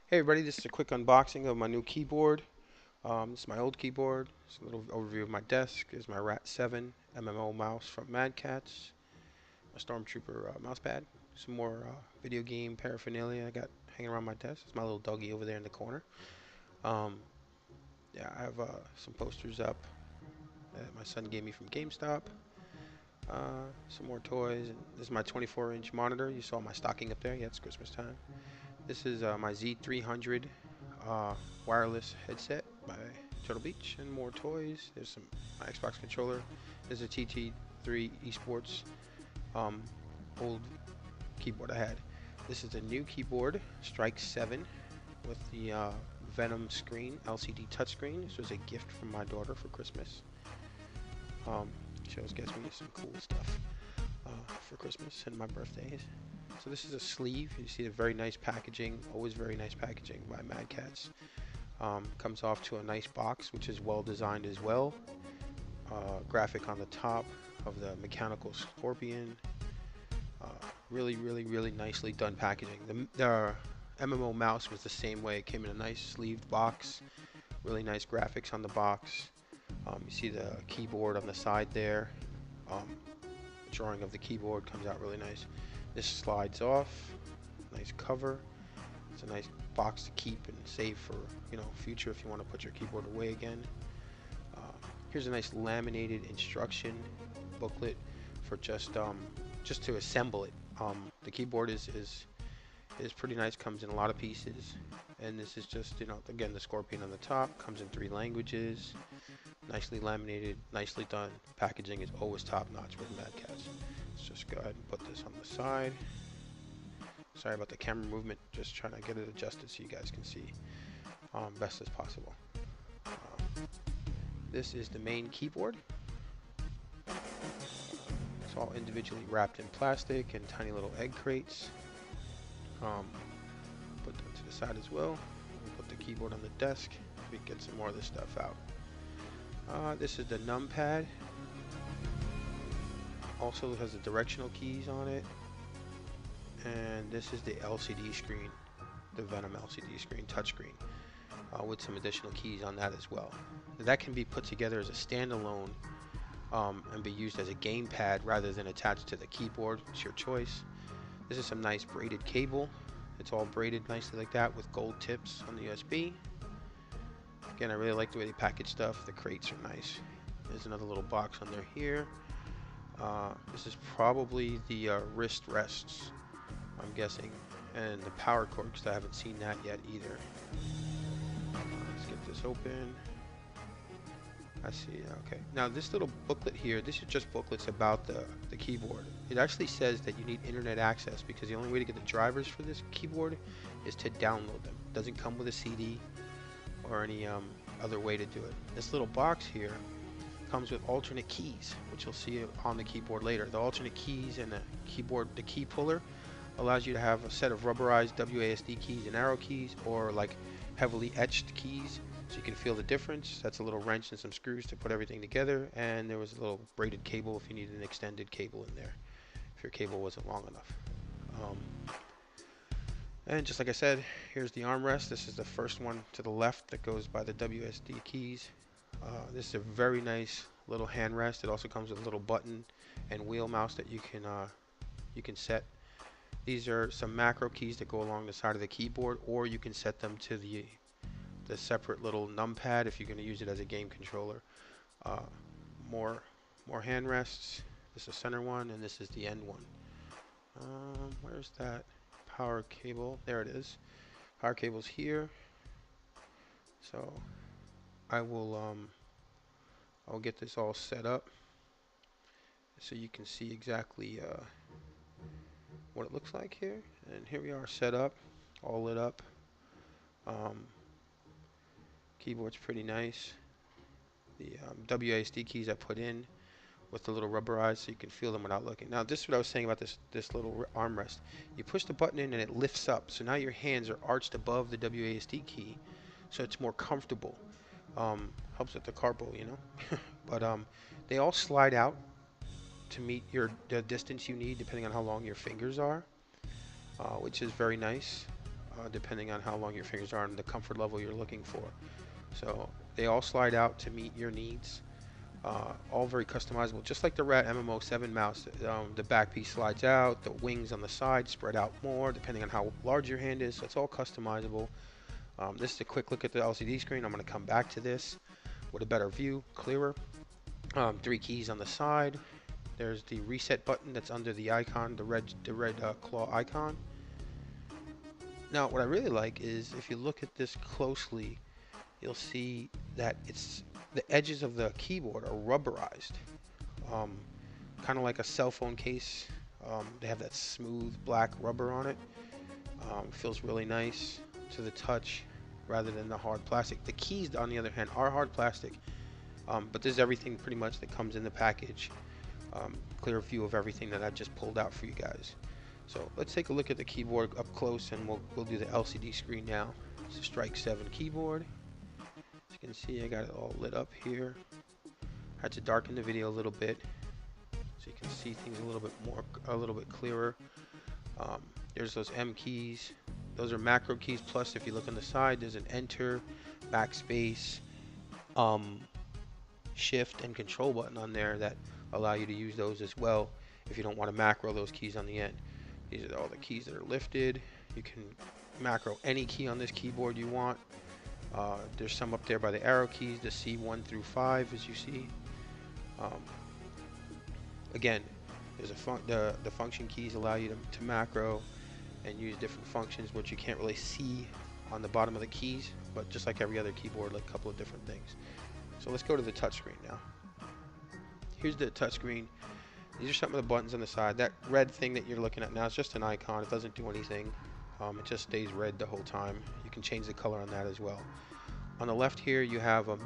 Hey everybody, this is a quick unboxing of my new keyboard. This is my old keyboard. It's a little overview of my desk. This is my Rat 7 MMO mouse from Mad Catz. A Stormtrooper mousepad. Some more video game paraphernalia I got hanging around my desk. It's my little doggy over there in the corner. Um, yeah, I have some posters up that my son gave me from GameStop. Some more toys. And this is my 24-inch monitor. You saw my stocking up there. Yeah, it's Christmas time. This is my Z300 wireless headset by Turtle Beach, and more toys. There's some my Xbox controller. There's a TT3 Esports um, old keyboard I had. This is a new keyboard, Strike 7, with the Venom screen, LCD touchscreen. This was a gift from my daughter for Christmas. She always gets me some cool stuff for Christmas and my birthdays. So this is a sleeve. You see the very nice packaging, always very nice packaging by Mad Catz. Comes off to a nice box, which is well designed as well. Graphic on the top of the mechanical scorpion. Really nicely done packaging. The MMO mouse was the same way. It came in a nice sleeved box. Really nice graphics on the box. You see the keyboard on the side there. Drawing of the keyboard comes out really nice. This slides off. Nice cover. It's a nice box to keep and save for future if you want to put your keyboard away again. Here's a nice laminated instruction booklet for just to assemble it. The keyboard is pretty nice. Comes in a lot of pieces, and this is just again the scorpion on the top. Comes in 3 languages. Nicely laminated, nicely done. Packaging is always top notch with Mad Catz. Let's just go ahead and put this on the side. Sorry about the camera movement, just trying to get it adjusted so you guys can see best as possible. This is the main keyboard. It's all individually wrapped in plastic and tiny little egg crates. Put that to the side as well. We'll put the keyboard on the desk so we can get some more of this stuff out. This is the numpad. Also has the directional keys on it. And this is the LCD screen, the Venom LCD screen, touchscreen, with some additional keys on that as well. That can be put together as a standalone and be used as a gamepad rather than attached to the keyboard. It's your choice. This is some nice braided cable. It's all braided nicely like that with gold tips on the USB. Again, I really like the way they package stuff. The crates are nice. There's another little box under here. This is probably the wrist rests, I'm guessing, and the power cord, because I haven't seen that yet either. Let's get this open. I see. Okay. Now this little booklet here, this is just booklets about the keyboard. It actually says that you need internet access because the only way to get the drivers for this keyboard is to download them. It doesn't come with a CD or any other way to do it. This little box here comes with alternate keys, which you'll see on the keyboard later. The alternate keys and the keyboard, the key puller allows you to have a set of rubberized WASD keys and arrow keys, or like heavily etched keys, so you can feel the difference. That's a little wrench and some screws to put everything together, and there was a little braided cable if you needed an extended cable in there, if your cable wasn't long enough. And just like I said, here's the armrest. This is the first one to the left that goes by the WSD keys. This is a very nice little hand rest. It also comes with a little button and wheel mouse that you can set. These are some macro keys that go along the side of the keyboard, or you can set them to the separate little numpad if you're going to use it as a game controller. More hand rests. This is the center one, and this is the end one. Where's that power cable? There it is. Power cable's here. So I'll get this all set up so you can see exactly what it looks like here. And here we are set up, all lit up. Keyboard's pretty nice. The WASD keys I put in with the little rubberized so you can feel them without looking. Now this is what I was saying about this little armrest. You push the button in and it lifts up, so now your hands are arched above the WASD key, so it's more comfortable. Helps with the carpal, but they all slide out to meet the distance you need depending on how long your fingers are, which is very nice. depending on how long your fingers are and the comfort level you're looking for. So they all slide out to meet your needs. All very customizable, just like the Rat MMO7 mouse. The back piece slides out, the wings on the side spread out more depending on how large your hand is, so it's all customizable. This is a quick look at the LCD screen. I'm going to come back to this with a better view, clearer. 3 keys on the side. There's the reset button that's under the icon, the red claw icon. Now what I really like is if you look at this closely, you'll see that the edges of the keyboard are rubberized, kind of like a cell phone case. They have that smooth black rubber on it. Feels really nice to the touch rather than the hard plastic. The keys, on the other hand, are hard plastic, but this is everything pretty much that comes in the package. Clear view of everything that I've just pulled out for you guys. So let's take a look at the keyboard up close, and we'll do the LCD screen now. It's a Strike 7 keyboard. As you can see, I got it all lit up here. Had to darken the video a little bit so you can see things a little bit clearer. There's those M keys. Those are macro keys. Plus, if you look on the side, there's an Enter, Backspace, Shift, and Control button on there that allow you to use those as well if you don't want to macro those keys on the end. These are all the keys that are lifted. You can macro any key on this keyboard you want. There's some up there by the arrow keys, the C1 through 5, as you see. Again, there's the function keys allow you to macro and use different functions, which you can't really see on the bottom of the keys, but just like every other keyboard, like a couple of different things. So let's go to the touchscreen now. Here's the touchscreen. These are some of the buttons on the side. That red thing that you're looking at now is just an icon. It doesn't do anything. It just stays red the whole time. You can change the color on that as well. On the left here, you have a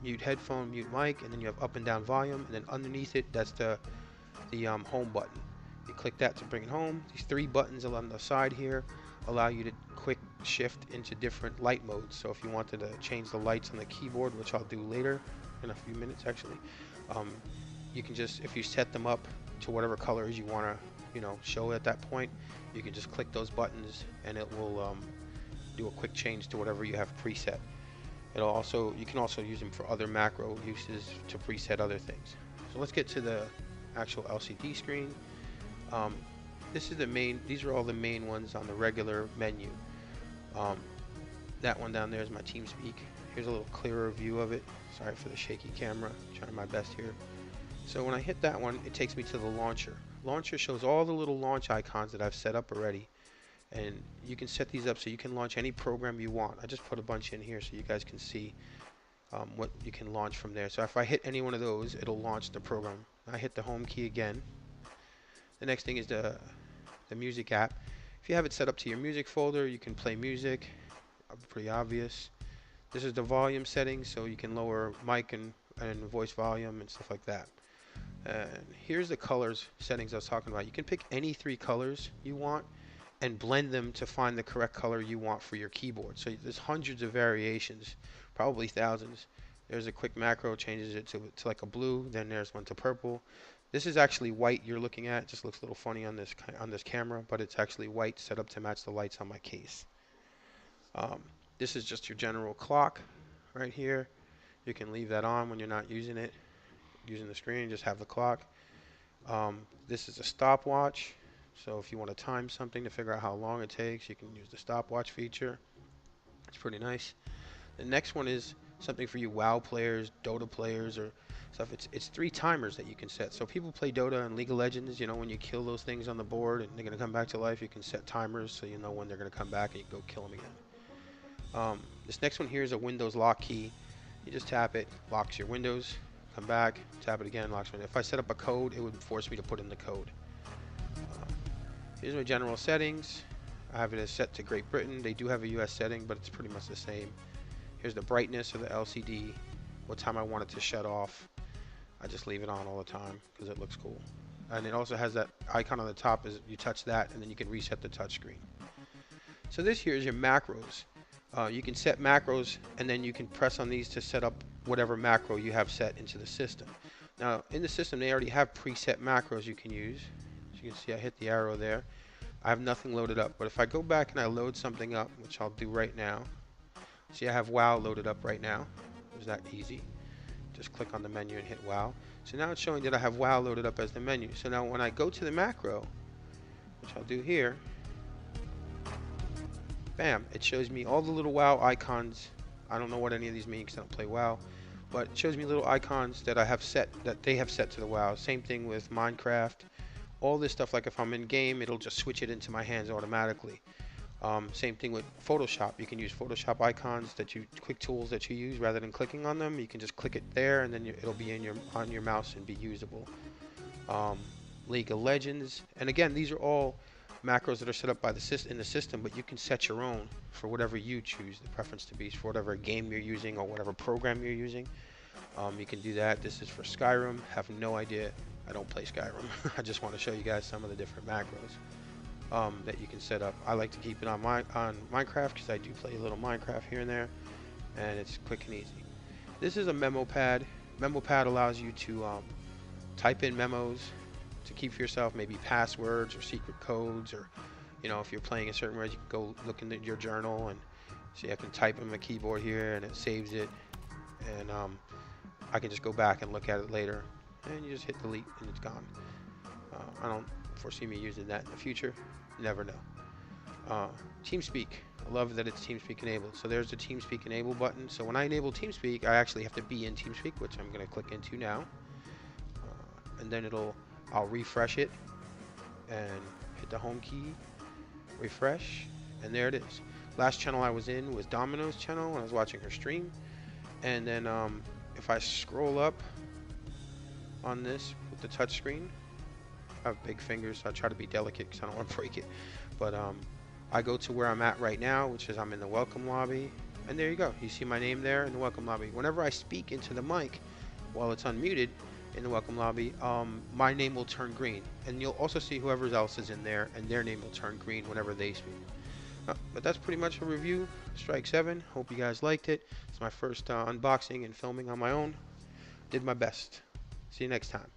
mute headphone, mute mic, and then you have up and down volume. And then underneath it, that's the home button. You click that to bring it home. These 3 buttons along the side here allow you to quick shift into different light modes. So if you wanted to change the lights on the keyboard, which I'll do later in a few minutes actually, you can just, if you set them up to whatever colors you want to, show at that point, you can just click those buttons and it will do a quick change to whatever you have preset. You can also use them for other macro uses to preset other things. So let's get to the actual LCD screen. These are all the main ones on the regular menu. That one down there is my TeamSpeak. Here's a little clearer view of it. Sorry for the shaky camera, trying my best here. So when I hit that one, it takes me to the launcher. Launcher shows all the little launch icons that I've set up already. And you can set these up so you can launch any program you want. I just put a bunch in here so you guys can see what you can launch from there. So if I hit any one of those, it'll launch the program. I hit the home key again. The next thing is the music app. If you have it set up to your music folder, you can play music. Pretty obvious. This is the volume settings, so you can lower mic and voice volume and stuff like that. And here's the colors settings I was talking about. You can pick any 3 colors you want and blend them to find the correct color you want for your keyboard. So there's hundreds of variations, probably thousands. There's a quick macro, changes it to like a blue. Then there's one to purple. This is actually white you're looking at. It just looks a little funny on this camera, but it's actually white, set up to match the lights on my case. This is just your general clock right here. You can leave that on when you're not using it. Using the screen, just have the clock. This is a stopwatch, so if you want to time something to figure out how long it takes, you can use the stopwatch feature. It's pretty nice. The next one is something for you WoW players, Dota players, or stuff. It's 3 timers that you can set. So people play Dota and League of Legends, when you kill those things on the board and they're going to come back to life, you can set timers so you know when they're going to come back and you can go kill them again. This next one here is a Windows lock key. You just tap it, locks your windows. Come back, tap it again, locks me. If I set up a code, it would force me to put in the code. Here's my general settings. I have it as set to Great Britain. They do have a US setting, but it's pretty much the same. Here's the brightness of the LCD, what time I want it to shut off. I just leave it on all the time because it looks cool. And it also has that icon on the top, is you touch that and then you can reset the touchscreen. So this here is your macros. You can set macros and then you can press on these to set up whatever macro you have set into the system. Now in the system they already have preset macros you can use. As you can see, I hit the arrow there. I have nothing loaded up. But if I go back and I load something up, which I'll do right now, see I have WoW loaded up right now. It was that easy. Just click on the menu and hit WoW. So now it's showing that I have WoW loaded up as the menu. So now when I go to the macro, which I'll do here, bam, it shows me all the little WoW icons. I don't know what any of these mean because I don't play WoW, but it shows me little icons that I have set, that they have set to the WoW. Same thing with Minecraft. All this stuff, like if I'm in game, it'll just switch it into my hands automatically. Same thing with Photoshop. You can use Photoshop icons quick tools that you use rather than clicking on them. You can just click it there, and then it'll be on your mouse and be usable. League of Legends, and again, these are all macros that are set up by in the system, but you can set your own for whatever you choose the preference to be, for whatever game you're using or whatever program you're using. You can do that. This is for Skyrim. Have no idea. I don't play Skyrim. I just want to show you guys some of the different macros that you can set up. I like to keep it on Minecraft because I do play a little Minecraft here and there, and it's quick and easy. This is a memo pad. Memo pad allows you to type in memos to keep for yourself, maybe passwords or secret codes, or if you're playing a certain way, you can go look into your journal and see. I can type on my keyboard here and it saves it, and I can just go back and look at it later, and you just hit delete and it's gone. I don't foresee me using that in the future. You never know. TeamSpeak. I love that it's TeamSpeak enabled. So there's the TeamSpeak enable button. So when I enable TeamSpeak, I actually have to be in TeamSpeak, which I'm going to click into now, and then I'll refresh it and hit the home key, refresh, and there it is. Last channel I was in was Domino's channel when I was watching her stream. And then if I scroll up on this with the touch screen, I have big fingers, so I try to be delicate because I don't want to break it. But I go to where I'm at right now, which is I'm in the welcome lobby. And there you go. You see my name there in the welcome lobby. Whenever I speak into the mic while it's unmuted, in the welcome lobby, my name will turn green, and you'll also see whoever else is in there, and their name will turn green whenever they speak. But that's pretty much a review. Strike 7. Hope you guys liked it. It's my first unboxing and filming on my own. Did my best. See you next time.